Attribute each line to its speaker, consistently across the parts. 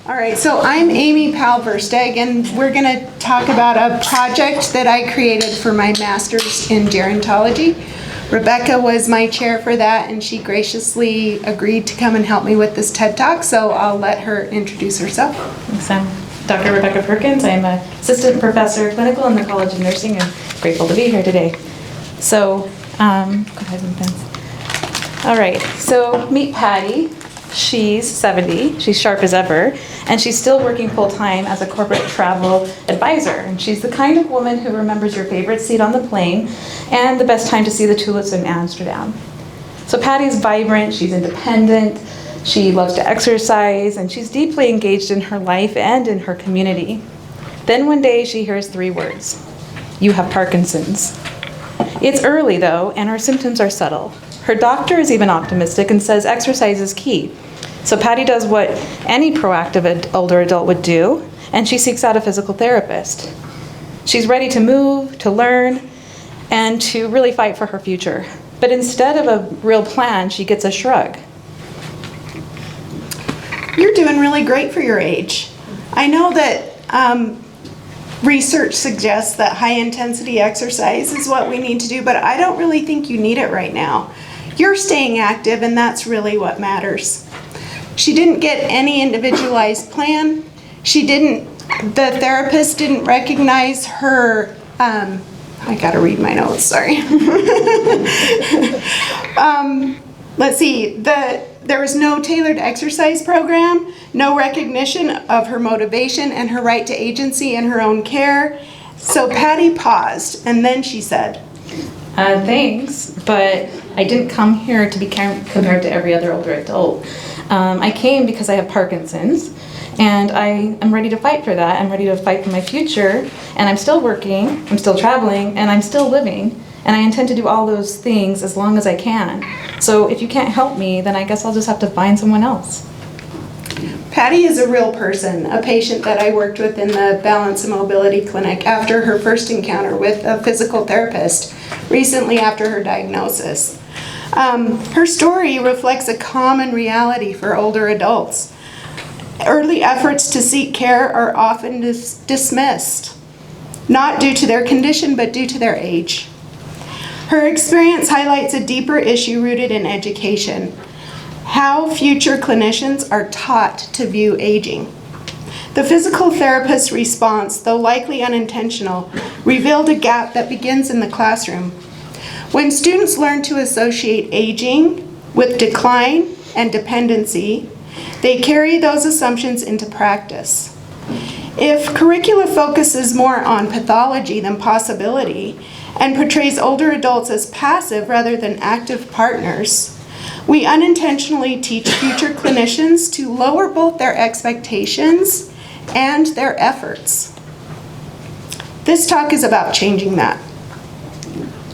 Speaker 1: All right, so I'm Amy Powell-Versteeg, and we're going to talk about a project that I created for my master's in gerontology. Rebekah was my chair for that, and she graciously agreed to come and help me with this TED Talk, so I'll let her introduce herself.
Speaker 2: Thanks, I'm Dr. Rebekah Perkins. I'm an assistant professor clinical in the College of Nursing and grateful to be here today. So, go ahead and fence. All right, so meet Patty. She's 70, she's sharp as ever, and she's still working full-time as a corporate travel advisor. And she's the kind of woman who remembers your favorite seat on the plane and the best time to see the tulips in Amsterdam. So Patty's vibrant, she's independent, she loves to exercise, and she's deeply engaged in her life and in her community. Then one day she hears 3 words: "You have Parkinson's." It's early though, and her symptoms are subtle. Her doctor is even optimistic and says exercise is key. So Patty does what any proactive older adult would do, and she seeks out a physical therapist. She's ready to move, to learn, and to really fight for her future. But instead of a real plan, she gets a shrug.
Speaker 1: You're doing really great for your age. I know that research suggests that high-intensity exercise is what we need to do, but I don't really think you need it right now. You're staying active, and that's really what matters. She didn't get any individualized plan. The therapist didn't recognize her, I gotta read my notes, sorry. Let's see, there was no tailored exercise program, no recognition of her motivation and her right to agency in her own care. So Patty paused, and then she said,
Speaker 2: Thanks, but I didn't come here to be compared to every other older adult. I came because I have Parkinson's, and I am ready to fight for that. I'm ready to fight for my future, and I'm still working, I'm still traveling, and I'm still living, and I intend to do all those things as long as I can. So if you can't help me, then I guess I'll just have to find someone else.
Speaker 1: Patty is a real person, a patient that I worked with in the Balance and Mobility Clinic after her first encounter with a physical therapist recently after her diagnosis. Her story reflects a common reality for older adults. Early efforts to seek care are often dismissed, not due to their condition, but due to their age. Her experience highlights a deeper issue rooted in education: how future clinicians are taught to view aging. The physical therapist's response, though likely unintentional, revealed a gap that begins in the classroom. When students learn to associate aging with decline and dependency, they carry those assumptions into practice. If curricula focuses more on pathology than possibility and portrays older adults as passive rather than active partners, we unintentionally teach future clinicians to lower both their expectations and their efforts. This talk is about changing that.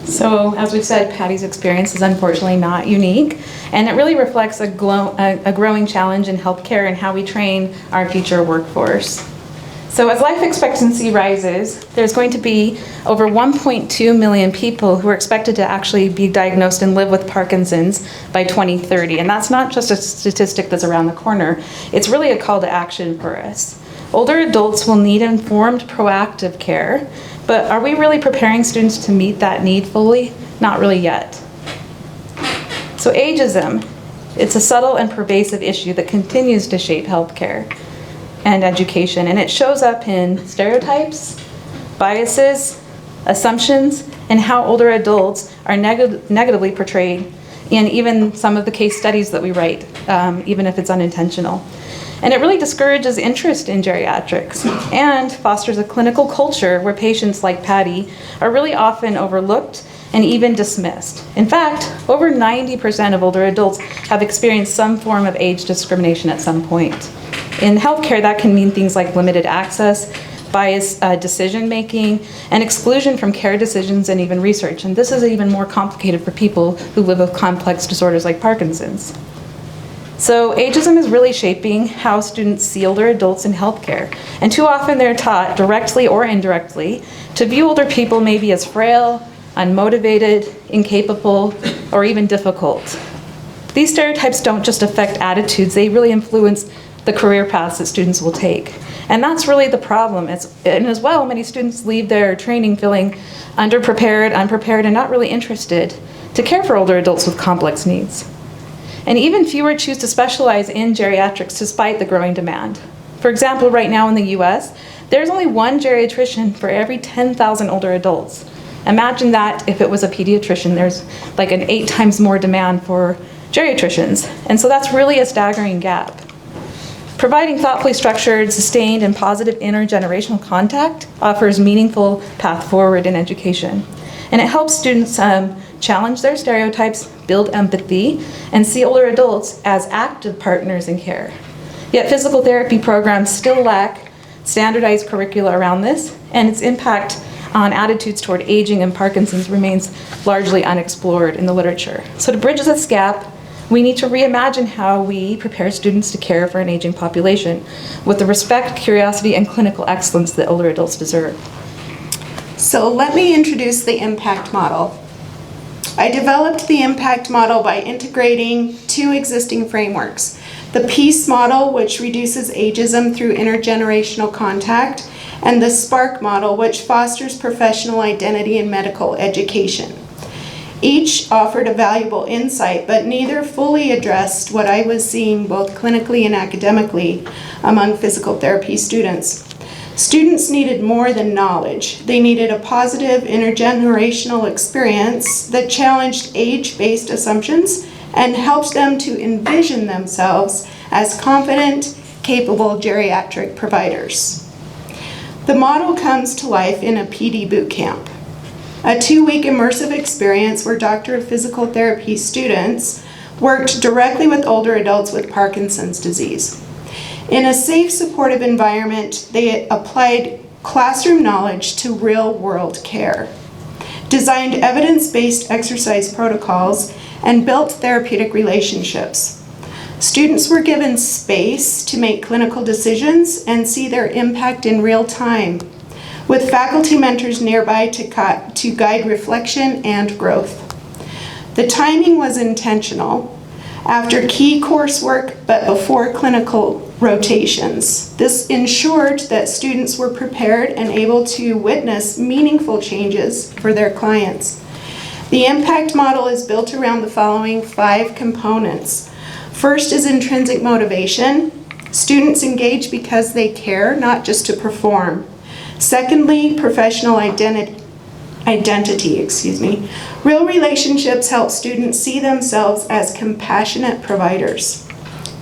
Speaker 2: So, as we've said, Patty's experience is unfortunately not unique, and it really reflects a growing challenge in healthcare and how we train our future workforce. So as life expectancy rises, there's going to be over 1.2 million people who are expected to actually be diagnosed and live with Parkinson's by 2030. And that's not just a statistic that's around the corner. It's really a call to action for us. Older adults will need informed, proactive care, but are we really preparing students to meet that need fully? Not really yet. So ageism, it's a subtle and pervasive issue that continues to shape healthcare and education, and it shows up in stereotypes, biases, assumptions, and how older adults are negatively portrayed in even some of the case studies that we write, even if it's unintentional. And it really discourages interest in geriatrics and fosters a clinical culture where patients like Patty are really often overlooked and even dismissed. In fact, over 90% of older adults have experienced some form of age discrimination at some point. In healthcare, that can mean things like limited access, biased decision-making, and exclusion from care decisions and even research. And this is even more complicated for people who live with complex disorders like Parkinson's. So ageism is really shaping how students see older adults in healthcare. And too often they're taught, directly or indirectly, to view older people maybe as frail, unmotivated, incapable, or even difficult. These stereotypes don't just affect attitudes, they really influence the career paths that students will take. And that's really the problem. And as well, many students leave their training feeling underprepared, unprepared, and not really interested to care for older adults with complex needs. And even fewer choose to specialize in geriatrics despite the growing demand. For example, right now in the US, there's only one geriatrician for every 10,000 older adults. Imagine that if it was a pediatrician, there's like an 8 times more demand for geriatricians. And so that's really a staggering gap. Providing thoughtfully structured, sustained, and positive intergenerational contact offers meaningful path forward in education. And it helps students challenge their stereotypes, build empathy, and see older adults as active partners in care. Yet physical therapy programs still lack standardized curricula around this, and its impact on attitudes toward aging and Parkinson's remains largely unexplored in the literature. So to bridge this gap, we need to reimagine how we prepare students to care for an aging population with the respect, curiosity, and clinical excellence that older adults deserve.
Speaker 1: So let me introduce the impact model. I developed the impact model by integrating 2 existing frameworks. The PEACE model, which reduces ageism through intergenerational contact, and the SPARK model, which fosters professional identity in medical education. Each offered a valuable insight, but neither fully addressed what I was seeing both clinically and academically among physical therapy students. Students needed more than knowledge. They needed a positive intergenerational experience that challenged age-based assumptions and helped them to envision themselves as confident, capable geriatric providers. The model comes to life in a PD boot camp, a 2-week immersive experience where Doctor of Physical Therapy students worked directly with older adults with Parkinson's disease. In a safe, supportive environment, they applied classroom knowledge to real-world care, designed evidence-based exercise protocols, and built therapeutic relationships. Students were given space to make clinical decisions and see their impact in real time, with faculty mentors nearby to guide reflection and growth. The timing was intentional, after key coursework but before clinical rotations. This ensured that students were prepared and able to witness meaningful changes for their clients. The impact model is built around the following 5 components. First is intrinsic motivation. Students engage because they care, not just to perform. Secondly, professional identity. Real relationships help students see themselves as compassionate providers.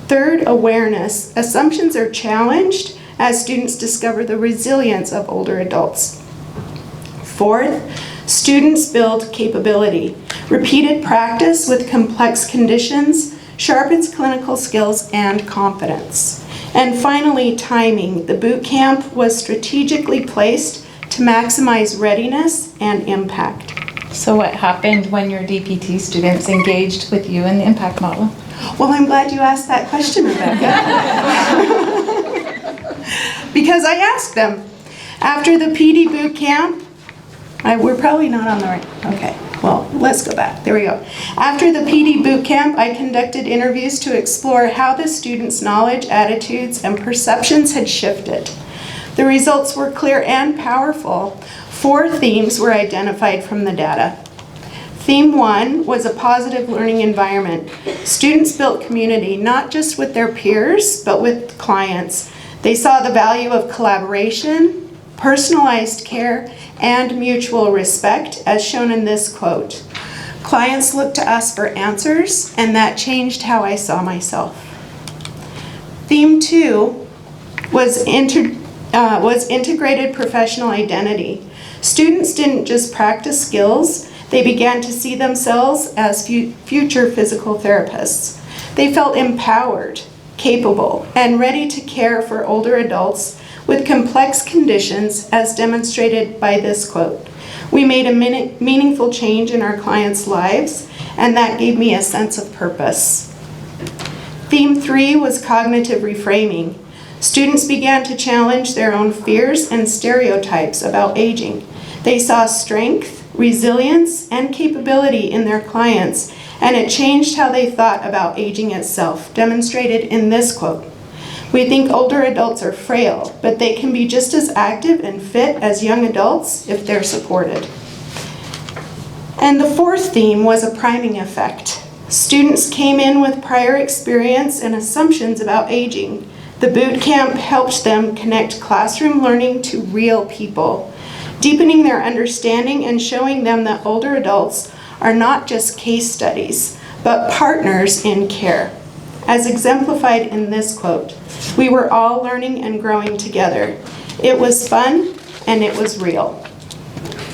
Speaker 1: Third, awareness. Assumptions are challenged as students discover the resilience of older adults. Fourth, students build capability. Repeated practice with complex conditions sharpens clinical skills and confidence. And finally, timing. The boot camp was strategically placed to maximize readiness and impact.
Speaker 2: So what happened when your DPT students engaged with you in the impact model?
Speaker 1: Well, I'm glad you asked that question, Rebekah. Because I asked them. After the PD boot camp, we're probably not on the right, okay. Well, let's go back. There we go. After the PD boot camp, I conducted interviews to explore how the students' knowledge, attitudes, and perceptions had shifted. The results were clear and powerful. 4 themes were identified from the data. Theme 1 was a positive learning environment. Students built community, not just with their peers, but with clients. They saw the value of collaboration, personalized care, and mutual respect, as shown in this quote. Clients looked to us for answers, and that changed how I saw myself. Theme 2 was integrated professional identity. Students didn't just practice skills, they began to see themselves as future physical therapists. They felt empowered, capable, and ready to care for older adults with complex conditions, as demonstrated by this quote. We made a meaningful change in our clients' lives, and that gave me a sense of purpose. Theme 3 was cognitive reframing. Students began to challenge their own fears and stereotypes about aging. They saw strength, resilience, and capability in their clients, and it changed how they thought about aging itself, demonstrated in this quote. We think older adults are frail, but they can be just as active and fit as young adults if they're supported. And the fourth theme was a priming effect. Students came in with prior experience and assumptions about aging. The boot camp helped them connect classroom learning to real people, deepening their understanding and showing them that older adults are not just case studies, but partners in care. As exemplified in this quote, "We were all learning and growing together. It was fun and it was real."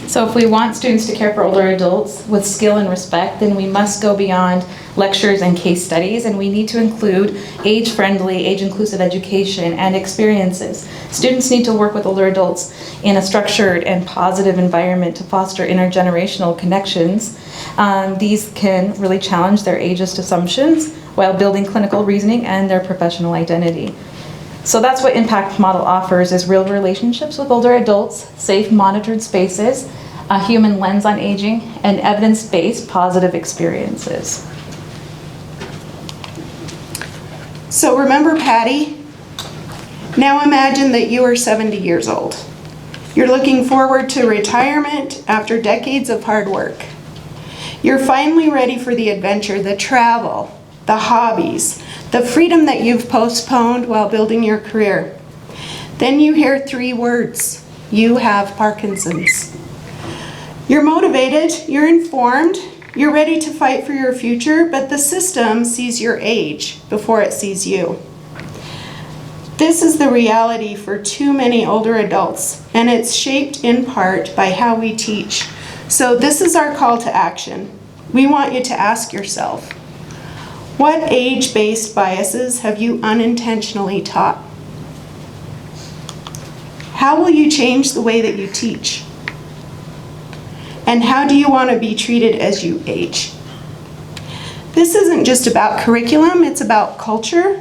Speaker 2: So if we want students to care for older adults with skill and respect, then we must go beyond lectures and case studies, and we need to include age-friendly, age-inclusive education and experiences. Students need to work with older adults in a structured and positive environment to foster intergenerational connections. These can really challenge their ageist assumptions while building clinical reasoning and their professional identity. So that's what Impact Model offers, is real relationships with older adults, safe monitored spaces, a human lens on aging, and evidence-based positive experiences.
Speaker 1: So remember Patty? Now imagine that you are 70 years old. You're looking forward to retirement after decades of hard work. You're finally ready for the adventure, the travel, the hobbies, the freedom that you've postponed while building your career. Then you hear 3 words: you have Parkinson's. You're motivated, you're informed, you're ready to fight for your future, but the system sees your age before it sees you. This is the reality for too many older adults, and it's shaped in part by how we teach. So this is our call to action. We want you to ask yourself, what age-based biases have you unintentionally taught? How will you change the way that you teach? And how do you want to be treated as you age? This isn't just about curriculum, it's about culture.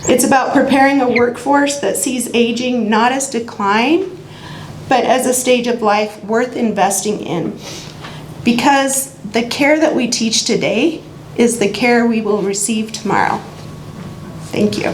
Speaker 1: It's about preparing a workforce that sees aging not as decline, but as a stage of life worth investing in. Because the care that we teach today is the care we will receive tomorrow. Thank you.